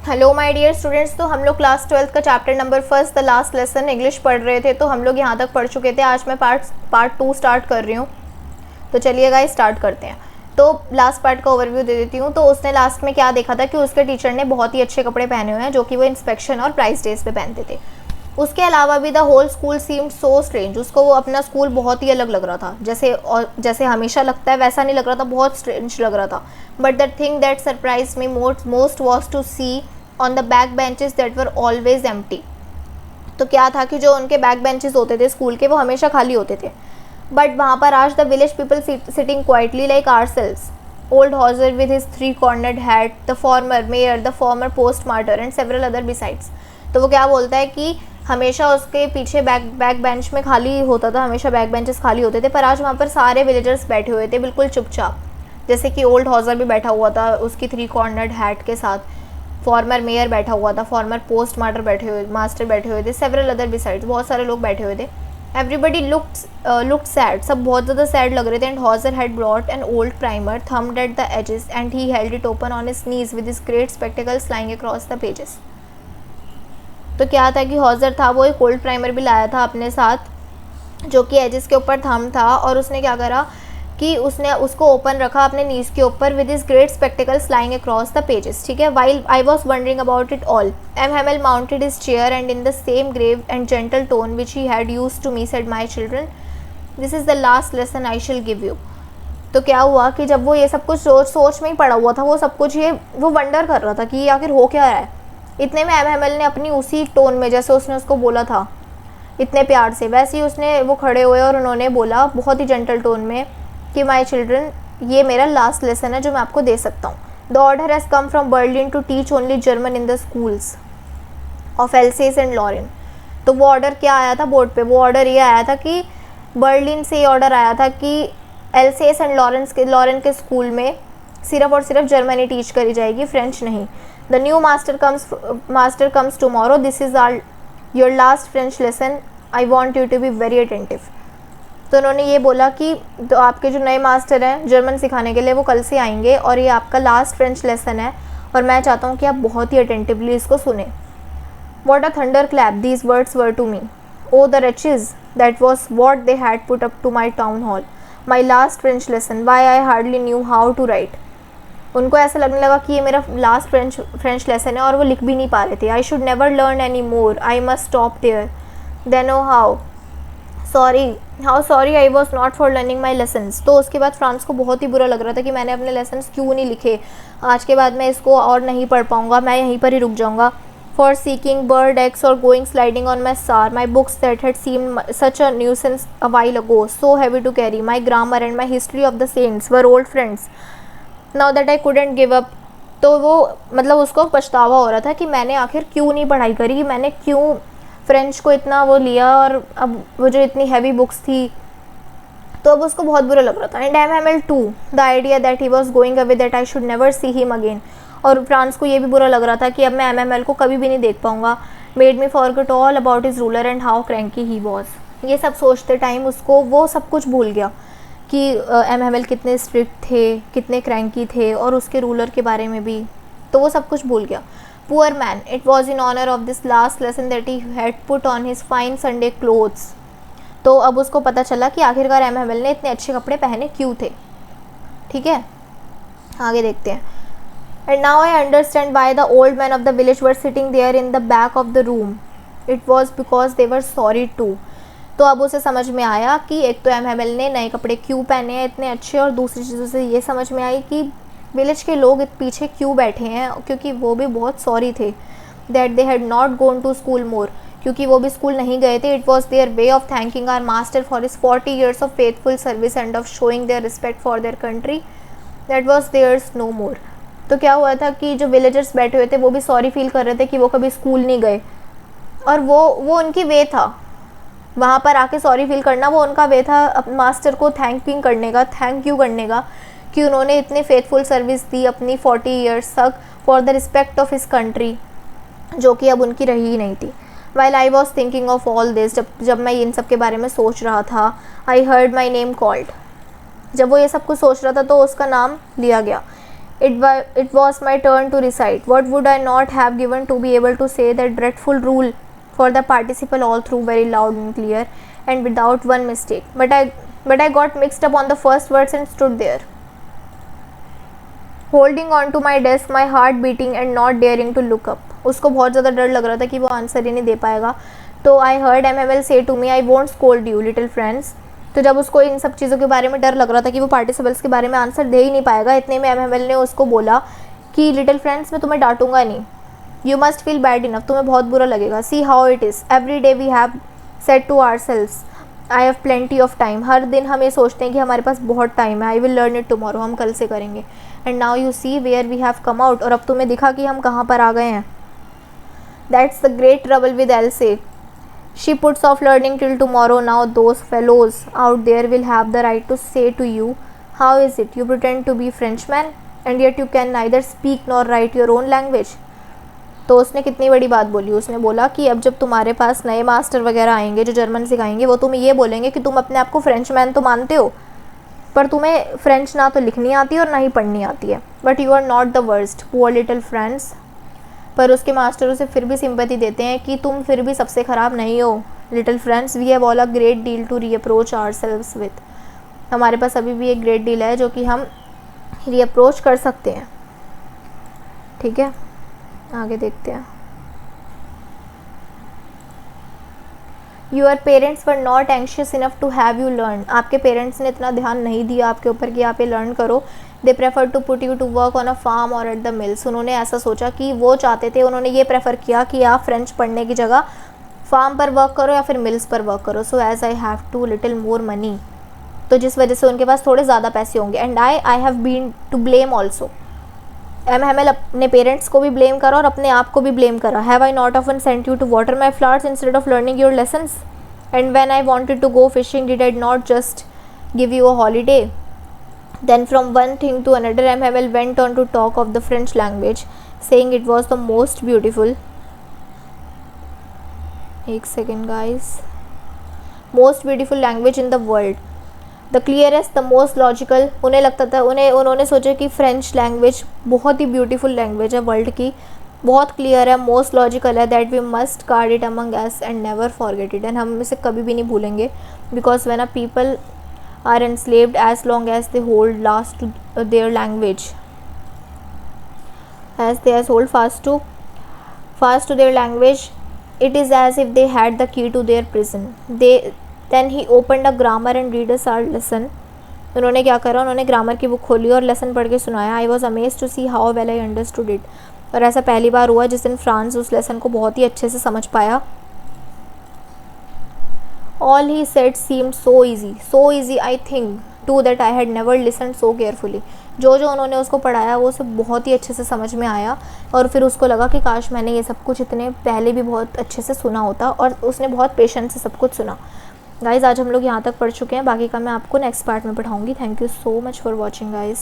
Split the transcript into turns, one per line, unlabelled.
Hello my dear students. तो हम लोग क्लास 12 का chapter number first the last lesson English पढ़ रहे थे। तो हम लोग यहाँ तक पढ़ चुके थे। आज मैं पार्ट 2 स्टार्ट कर रही हूँ। तो चलिए गाइस स्टार्ट करते हैं। तो लास्ट पार्ट का ओवरव्यू दे देती हूँ। तो उसने लास्ट में क्या देखा था कि उसके टीचर ने बहुत ही अच्छे कपड़े पहने हुए हैं जो कि वो इंस्पेक्शन और प्राइस डेज पे पहनते थे। उसके अलावा भी the whole school seemed so strange. उसको वो अपना स्कूल बहुत ही अलग लग रहा था, जैसे हमेशा लगता है वैसा नहीं लग रहा था, बहुत स्ट्रेंज लग रहा था। But the thing that surprise me most was to see on the back benches that were always empty. तो क्या था कि जो उनके बैक बेंचेस होते थे स्कूल के वो हमेशा खाली होते थे। बट वहाँ पर आज the village people sitting quietly like ourselves, old Hauser with his 3 cornered hat, the former mayor, the former post master and several other besides. तो वो क्या बोलता है कि हमेशा उसके पीछे बैक बेंच में खाली होता था, हमेशा बैक बेंचेस खाली होते थे, पर आज वहाँ पर सारे विलेजर्स बैठे हुए थे बिल्कुल चुपचाप। जैसे कि ओल्ड हॉजर भी बैठा हुआ था उसकी 3 कॉर्नर्ड हैट के साथ, फॉर्मर मेयर बैठा हुआ था, फॉर्मर पोस्ट मास्टर बैठे हुए थे, सेवरल अदर बिसाइड्स, बहुत सारे लोग बैठे हुए थे। एवरीबडी लुक्ड सैड, सब बहुत ज़्यादा सैड लग रहे थे। And Hauser had brought an old primer, thumbed at the edges and he held it open on his knees with his great spectacles lying across the pages. तो क्या था कि हॉजर था वो एक ओल्ड प्राइमर भी लाया था अपने साथ जो कि एजेस के ऊपर थम था, और उसने क्या करा कि उसने उसको ओपन रखा अपने नीज के ऊपर with his great spectacles lying across the pages. ठीक है। While I was wondering about it all, M Hamel mounted his chair and in the same grave and gentle tone which he had used to me said my children, this is the last lesson I shall give you. तो क्या हुआ कि जब वो ये सब कुछ सोच में ही पड़ा हुआ था, वो सब कुछ वो वंडर कर रहा था कि ये आखिर हो क्या रहा है। इतने में एम हैमेल ने अपनी उसी टोन में जैसे उसने उसको बोला था इतने प्यार से, वैसे ही उसने वो खड़े हुए और उन्होंने बोला बहुत ही जेंटल टोन में कि माई चिल्ड्रन, ये मेरा लास्ट लेसन है जो मैं आपको दे सकता हूँ। The order has come from Berlin to teach only German in the schools of Alsace and Lorraine. तो वो ऑर्डर क्या आया था बोर्ड पे? वो ऑर्डर ये आया था कि बर्लिन से ये ऑर्डर आया था कि एल्सेस एंड लॉरेन के स्कूल में सिर्फ और सिर्फ जर्मनी टीच करी जाएगी, फ्रेंच नहीं। The new master comes tomorrow, this is are your last French lesson, I want you to be very attentive. तो उन्होंने ये बोला कि तो आपके जो नए मास्टर हैं जर्मन सिखाने के लिए वो कल से आएंगे और ये आपका लास्ट फ्रेंच लेसन है और मैं चाहता हूँ कि आप बहुत ही अटेंटिवली इसको सुने। What a thunderclap these words were to me, oh the wretches that was what they had put up to my town hall, my last French lesson, why I hardly knew how to write. उनको ऐसा लगने लगा कि ये मेरा last French lesson है और वो लिख भी नहीं पा रहे थे। I should never learn any more, I must stop there, then oh how sorry I was not for learning my lessons. तो उसके बाद फ्रांस को बहुत ही बुरा लग रहा था कि मैंने अपने लेसन्स क्यों नहीं लिखे, आज के बाद मैं इसको और नहीं पढ़ पाऊँगा, मैं यहीं पर ही रुक जाऊँगा। फॉर सीकिंग बर्ड एग्स और going sliding on my Saar, my books that had seemed such a nuisance a while ago, so heavy to carry, my grammar and my history of the saints were old friends, now that I couldn't give up. तो वो मतलब उसको पछतावा हो रहा था कि मैंने आखिर क्यों नहीं पढ़ाई करी, मैंने क्यों फ्रेंच को इतना वो लिया, और अब वो जो इतनी हैवी बुक्स थी तो अब उसको बहुत बुरा लग रहा था। And M Hamel too, the idea that he was going away that I should never see him again. और फ्रांस को ये भी बुरा लग रहा था कि अब मैं एम हैमेल को कभी भी नहीं देख पाऊँगा। Made me forget all about his ruler and how cranky he was. ये सब सोचते टाइम उसको वो सब कुछ भूल गया कि एम हैमेल कितने स्ट्रिक्ट थे, कितने क्रैंकी थे, और उसके रूलर के बारे में भी, तो वो सब कुछ भूल गया। Poor man, it was in honor of this last lesson that he had put on his fine Sunday clothes. तो अब उसको पता चला कि आखिरकार एम हैमेल ने इतने अच्छे कपड़े पहने क्यों थे। ठीक है, आगे देखते हैं। And now I understand why the old men of the village were sitting there in the back of the room. It was because they were sorry too. तो अब उसे समझ में आया कि एक तो एम हैमेल ने नए कपड़े क्यों पहने हैं इतने अच्छे, और दूसरी चीज़ों से ये समझ में आई कि विलेज के लोग पीछे क्यों बैठे हैं, क्योंकि वो भी बहुत सॉरी थे that they had not gone to school more, क्योंकि वो भी स्कूल नहीं गए थे। It was their way of thanking our master for his 40 years of faithful service and of showing their respect for their country that was theirs no more. तो क्या हुआ था कि जो विलेजर्स बैठे हुए थे वो भी सॉरी फील कर रहे थे कि वो कभी स्कूल नहीं गए, और वो उनकी वे था वहाँ पर आके सॉरी फील करना, वो उनका वे था मास्टर को थैंक यू करने का कि उन्होंने इतने फेथफुल सर्विस दी अपनी 40 years तक for the respect of his country, जो कि अब उनकी रही ही नहीं थी। While I was thinking of all this, जब मैं इन सब के बारे में सोच रहा था, I heard my name called, जब वो ये सब कुछ सोच रहा था तो उसका नाम लिया गया। It was my turn to recite. What would I not have given to be able to say that dreadful rule for the participle all through very loud and clear and without one mistake. But I got mixed up on the first words and stood there, holding on to my desk, my heart beating and not daring to look up. उसको बहुत ज़्यादा डर लग रहा था कि वो answer ही नहीं दे पाएगा. तो I heard MML say to me, I won't scold you, little friends. तो जब उसको इन सब चीज़ों के बारे में डर लग रहा था कि वो पार्टिसिपल्स के बारे में आंसर दे ही नहीं पाएगा, इतने में MML ने उसको बोला कि लिटिल फ्रेंड्स मैं तुम्हें डांटूंगा नहीं. You must feel bad enough, तुम्हें बहुत बुरा लगेगा. See how it is, every day we have set to ourselves I have plenty of time. हर दिन हम ये सोचते हैं कि हमारे पास बहुत टाइम है. I will learn it tomorrow, हम कल से करेंगे. And now you see where we have come out, और अब तुम्हें दिखा कि हम कहाँ पर आ गए हैं. That's the great trouble with else. She puts off learning till tomorrow. Now those fellows out there will have the right to say to you, how is it you pretend to be Frenchman and yet you can neither speak nor write your own language. तो उसने कितनी बड़ी बात बोली. उसने बोला कि अब जब तुम्हारे पास नए मास्टर वगैरह आएंगे जो जर्मन सिखाएंगे, वो तुम्हें ये बोलेंगे कि तुम अपने आप को फ्रेंचमैन तो मानते हो, पर तुम्हें फ्रेंच ना तो लिखनी आती है और ना ही पढ़नी आती है. But you are not the worst, poor little friends. पर उसके मास्टर उसे फिर भी सिंपैथी देते हैं कि तुम फिर भी सबसे ख़राब नहीं हो little friends. We have all a great deal to reproach ourselves with. हमारे पास अभी भी एक ग्रेट डील है जो कि हम रीअप्रोच कर सकते हैं. ठीक है, आगे देखते हैं. Your parents were not anxious enough to have you learn. आपके पेरेंट्स ने इतना ध्यान नहीं दिया आपके ऊपर कि आप ये लर्न करो. They prefer to put you to work on a farm और एट द मिल्स. उन्होंने ऐसा सोचा कि वो चाहते थे, उन्होंने ये प्रेफर किया कि आप फ्रेंच पढ़ने की जगह फार्म पर वर्क करो या फिर मिल्स पर वर्क करो. So as I have to little more money, तो जिस वजह से उनके पास थोड़े ज़्यादा पैसे होंगे. And I have been to blame also. MML अपने पेरेंट्स को भी ब्लेम करा और अपने आप को भी ब्लेम करा. Have I not often sent you to water my flowers instead of learning your lessons. And when I wanted to go fishing did I not just give you a holiday. Then from one thing to another MML went on to talk of the French language, saying it was the most beautiful. एक second guys. Most beautiful language in the world. The clearest, the most logical. उन्हें लगता था, उन्होंने सोचा कि French language बहुत ही beautiful language है वर्ल्ड की, बहुत क्लियर है, मोस्ट लॉजिकल है. That we must guard it among us and never forget it. And हम इसे कभी भी नहीं भूलेंगे. Because when a people are enslaved as long as they hold fast to their language, as they hold fast to their language, it is as if they had the key to their prison. Then he opened a grammar and read us our lesson. उन्होंने क्या करा, उन्होंने grammar की book खोली और lesson पढ़ के सुनाया. I was amazed to see how well I understood it. और ऐसा पहली बार हुआ जिस दिन फ्रांस उस लेसन को बहुत ही अच्छे से समझ पाया. All he said seemed so easy I think too that I had never listened so carefully. जो उन्होंने उसको पढ़ाया वो सब बहुत ही अच्छे से समझ में आया और फिर उसको लगा कि काश मैंने ये सब कुछ इतने पहले भी बहुत अच्छे से सुना होता. और उसने बहुत पेशेंस से सब कुछ सुना. गाइज़ आज हम लोग यहाँ तक पढ़ चुके हैं, बाकी का मैं आपको नेक्स्ट पार्ट में पढ़ाऊँगी. Thank you so much for watching guys.